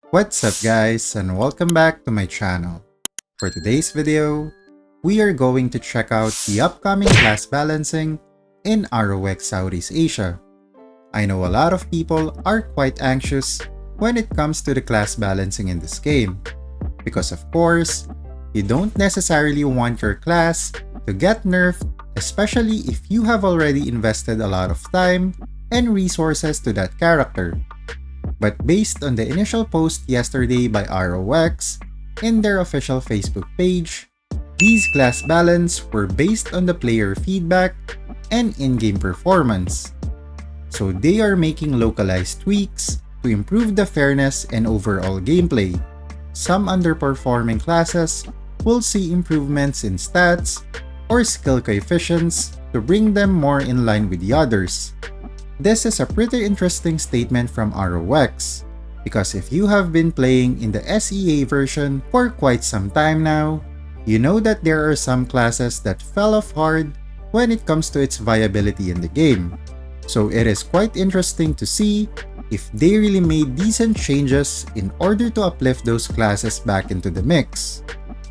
What's up guys, and welcome back to my channel. For today's video, we are going to check out the upcoming class balancing in ROX Southeast Asia. I know a lot of people are quite anxious when it comes to the class balancing in this game, because of course, you don't necessarily want your class to get nerfed, especially if you have already invested a lot of time and resources to that character. But based on the initial post yesterday by ROX in their official Facebook page, these class balance were based on the player feedback and in-game performance. So they are making localized tweaks to improve the fairness and overall gameplay. Some underperforming classes will see improvements in stats or skill coefficients to bring them more in line with the others. This is a pretty interesting statement from ROX, because if you have been playing in the SEA version for quite some time now, you know that there are some classes that fell off hard when it comes to its viability in the game. So it is quite interesting to see if they really made decent changes in order to uplift those classes back into the mix.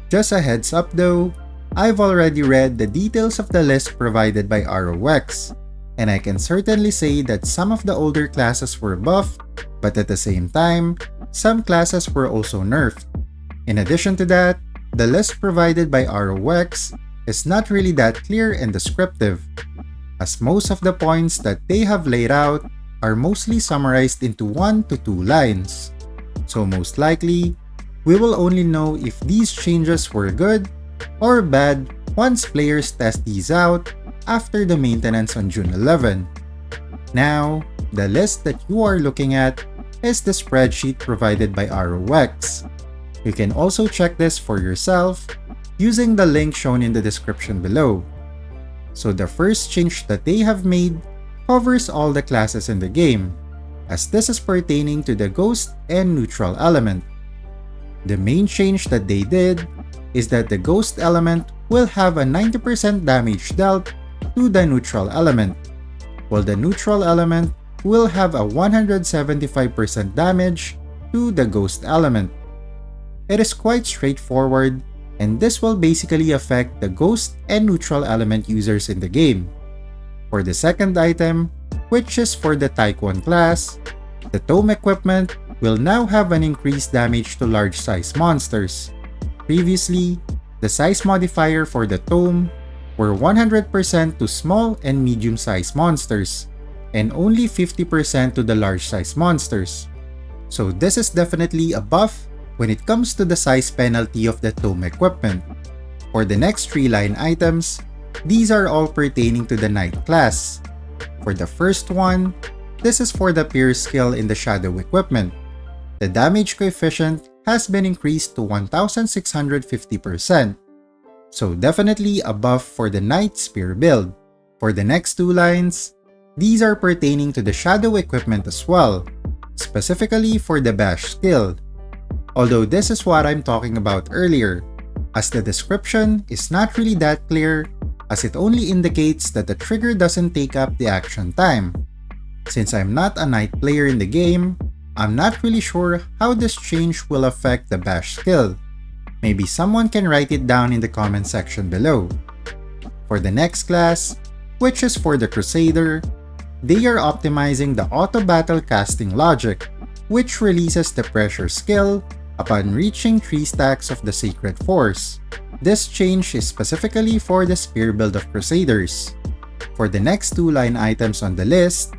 Just a heads up though, I've already read the details of the list provided by ROX, and I can certainly say that some of the older classes were buffed, but at the same time, some classes were also nerfed. In addition to that, the list provided by ROX is not really that clear and descriptive, as most of the points that they have laid out are mostly summarized into 1 to 2 lines. So most likely, we will only know if these changes were good or bad once players test these out after the maintenance on June 11. Now, the list that you are looking at is the spreadsheet provided by ROX. You can also check this for yourself using the link shown in the description below. So the first change that they have made covers all the classes in the game, as this is pertaining to the Ghost and Neutral element. The main change that they did is that the Ghost element will have a 90% damage dealt to the Neutral element, while the Neutral element will have a 175% damage to the Ghost element. It is quite straightforward, and this will basically affect the Ghost and Neutral element users in the game. For the second item, which is for the Taekwon class, the Tome equipment will now have an increased damage to large size monsters. Previously, the size modifier for the Tome were 100% to small and medium-sized monsters, and only 50% to the large-sized monsters. So this is definitely a buff when it comes to the size penalty of the Tome equipment. For the next 3 line items, these are all pertaining to the Knight class. For the first one, this is for the Pierce skill in the Shadow equipment. The damage coefficient has been increased to 1650%. So definitely a buff for the Knight Spear build. For the next 2 lines, these are pertaining to the Shadow equipment as well, specifically for the Bash skill. Although this is what I'm talking about earlier, as the description is not really that clear, as it only indicates that the trigger doesn't take up the action time. Since I'm not a Knight player in the game, I'm not really sure how this change will affect the Bash skill. Maybe someone can write it down in the comment section below. For the next class, which is for the Crusader, they are optimizing the auto battle casting logic, which releases the pressure skill upon reaching 3 stacks of the Sacred Force. This change is specifically for the spear build of Crusaders. For the next 2 line items on the list,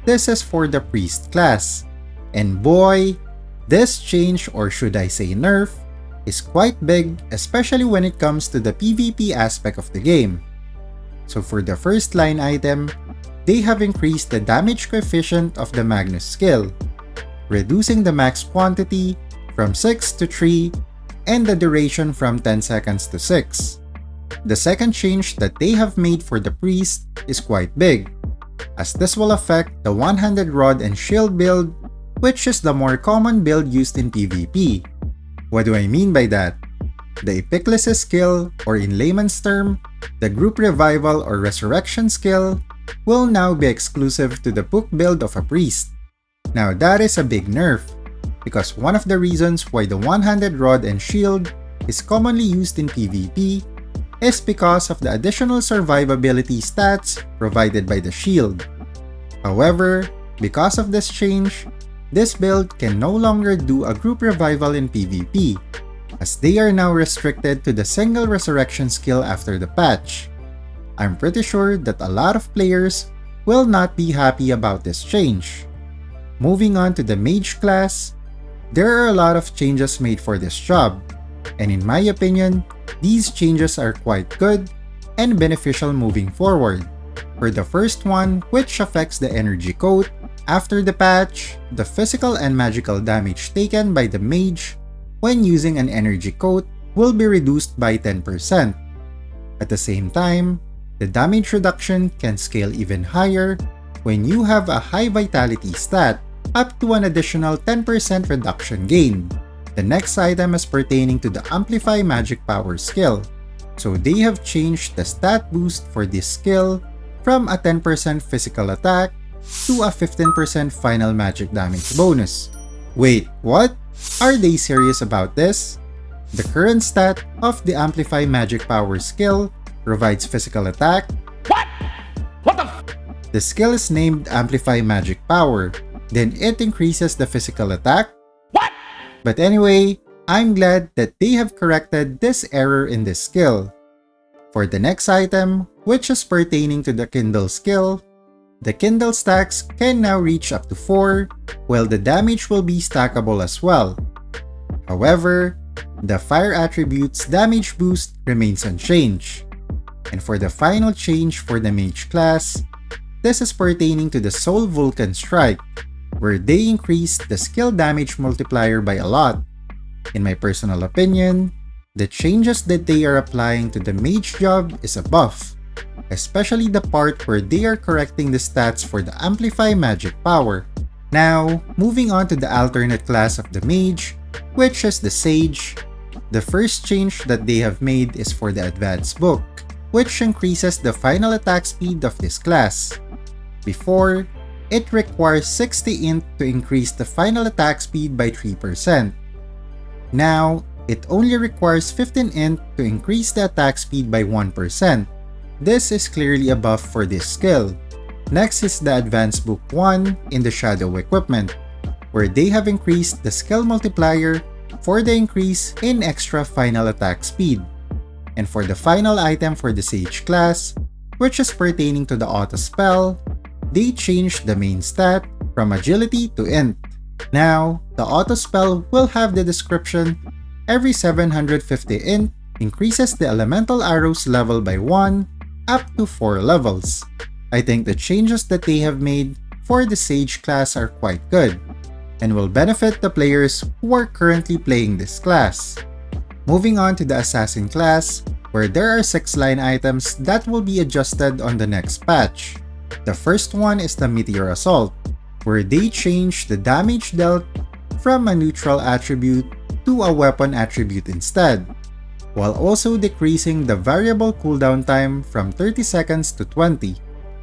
this is for the Priest class. And boy, this change, or should I say nerf, is quite big, especially when it comes to the PvP aspect of the game. So for the first line item, they have increased the damage coefficient of the Magnus skill, reducing the max quantity from 6 to 3 and the duration from 10 seconds to 6. The second change that they have made for the Priest is quite big, as this will affect the one-handed rod and shield build, which is the more common build used in PvP. What do I mean by that? The Epiclesis skill, or in layman's term, the Group Revival or Resurrection skill, will now be exclusive to the book build of a Priest. Now that is a big nerf, because one of the reasons why the one-handed rod and shield is commonly used in PvP is because of the additional survivability stats provided by the shield. However, because of this change, this build can no longer do a group revival in PvP, as they are now restricted to the single resurrection skill after the patch. I'm pretty sure that a lot of players will not be happy about this change. Moving on to the Mage class, there are a lot of changes made for this job, and in my opinion, these changes are quite good and beneficial moving forward. For the first one, which affects the energy coat, after the patch, the physical and magical damage taken by the Mage when using an energy coat will be reduced by 10%. At the same time, the damage reduction can scale even higher when you have a high vitality stat, up to an additional 10% reduction gained. The next item is pertaining to the Amplify Magic Power skill, so they have changed the stat boost for this skill from a 10% physical attack to a 15% final magic damage bonus. Wait, what? Are they serious about this? The current stat of the Amplify Magic Power skill provides physical attack. What the The skill is named Amplify Magic Power, then it increases the physical attack. What? But anyway, I'm glad that they have corrected this error in this skill. For the next item, which is pertaining to the Kindle skill, the Kindle stacks can now reach up to 4, while the damage will be stackable as well. However, the fire attribute's damage boost remains unchanged. And for the final change for the Mage class, this is pertaining to the Soul Vulcan Strike, where they increased the skill damage multiplier by a lot. In my personal opinion, the changes that they are applying to the Mage job is a buff, especially the part where they are correcting the stats for the Amplify Magic Power. Now, moving on to the alternate class of the Mage, which is the Sage. The first change that they have made is for the Advanced Book, which increases the final attack speed of this class. Before, it requires 60 int to increase the final attack speed by 3%. Now, it only requires 15 int to increase the attack speed by 1%. This is clearly a buff for this skill. Next is the Advanced Book 1 in the Shadow equipment, where they have increased the skill multiplier for the increase in extra final attack speed. And for the final item for the Sage class, which is pertaining to the auto spell, they changed the main stat from agility to int. Now, the auto spell will have the description every 750 int increases the elemental arrows level by 1 up to 4 levels. I think the changes that they have made for the Sage class are quite good, and will benefit the players who are currently playing this class. Moving on to the Assassin class, where there are 6 line items that will be adjusted on the next patch. The first one is the Meteor Assault, where they change the damage dealt from a neutral attribute to a weapon attribute instead, while also decreasing the variable cooldown time from 30 seconds to 20,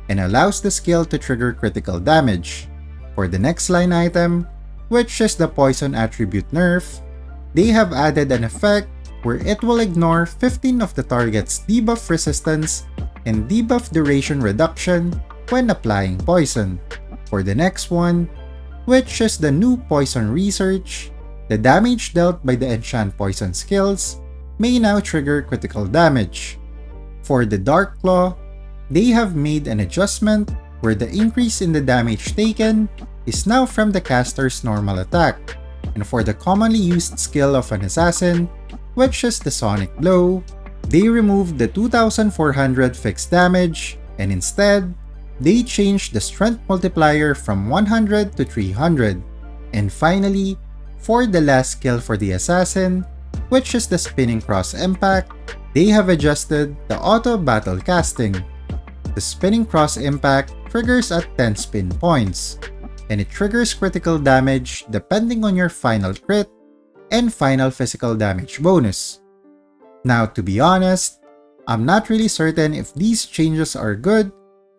and allows the skill to trigger critical damage. For the next line item, which is the Poison attribute nerf, they have added an effect where it will ignore 15 of the target's debuff resistance and debuff duration reduction when applying poison. For the next one, which is the new Poison Research, the damage dealt by the Enchant Poison skills may now trigger critical damage. For the Dark Claw, they have made an adjustment where the increase in the damage taken is now from the caster's normal attack. And for the commonly used skill of an assassin, which is the Sonic Blow, they removed the 2400 fixed damage, and instead, they changed the strength multiplier from 100 to 300. And finally, for the last skill for the assassin, which is the Spinning Cross Impact, they have adjusted the auto battle casting. The Spinning Cross Impact triggers at 10 spin points, and it triggers critical damage depending on your final crit and final physical damage bonus. Now, to be honest, I'm not really certain if these changes are good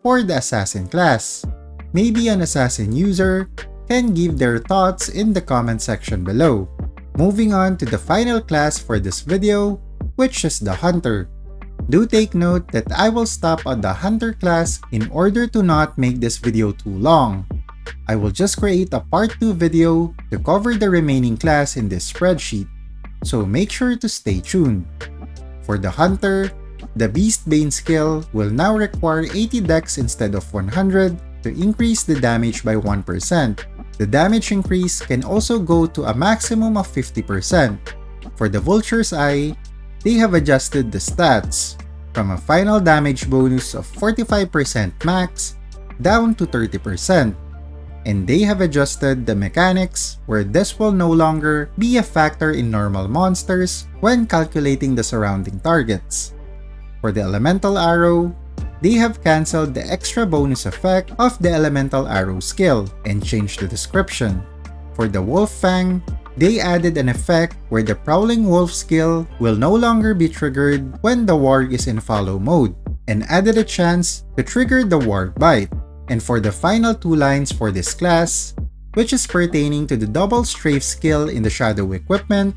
for the Assassin class. Maybe an Assassin user can give their thoughts in the comment section below. Moving on to the final class for this video, which is the Hunter. Do take note that I will stop at the Hunter class in order to not make this video too long. I will just create a part 2 video to cover the remaining class in this spreadsheet, so make sure to stay tuned. For the Hunter, the Beast Bane skill will now require 80 dex instead of 100 to increase the damage by 1%. The damage increase can also go to a maximum of 50%. For the Vulture's Eye, they have adjusted the stats from a final damage bonus of 45% max down to 30%. And they have adjusted the mechanics where this will no longer be a factor in normal monsters when calculating the surrounding targets. For the Elemental Arrow, they have cancelled the extra bonus effect of the Elemental Arrow skill and changed the description. For the Wolf Fang, they added an effect where the Prowling Wolf skill will no longer be triggered when the warg is in follow mode, and added a chance to trigger the warg bite. And for the final 2 lines for this class, which is pertaining to the double strafe skill in the Shadow equipment,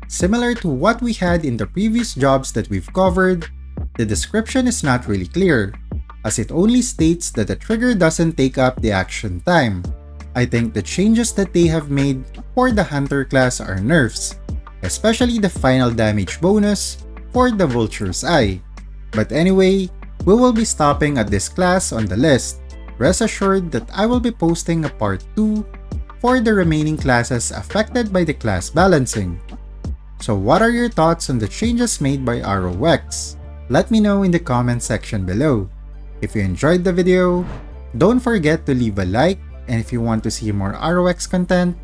similar to what we had in the previous jobs that we've covered, the description is not really clear, as it only states that the trigger doesn't take up the action time. I think the changes that they have made for the Hunter class are nerfs, especially the final damage bonus for the Vulture's Eye. But anyway, we will be stopping at this class on the list. Rest assured that I will be posting a part 2 for the remaining classes affected by the class balancing. So what are your thoughts on the changes made by ROX? Let me know in the comment section below. If you enjoyed the video, don't forget to leave a like, and if you want to see more ROX content,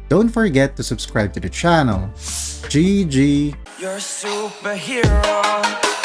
don't forget to subscribe to the channel. GG! You're a superhero.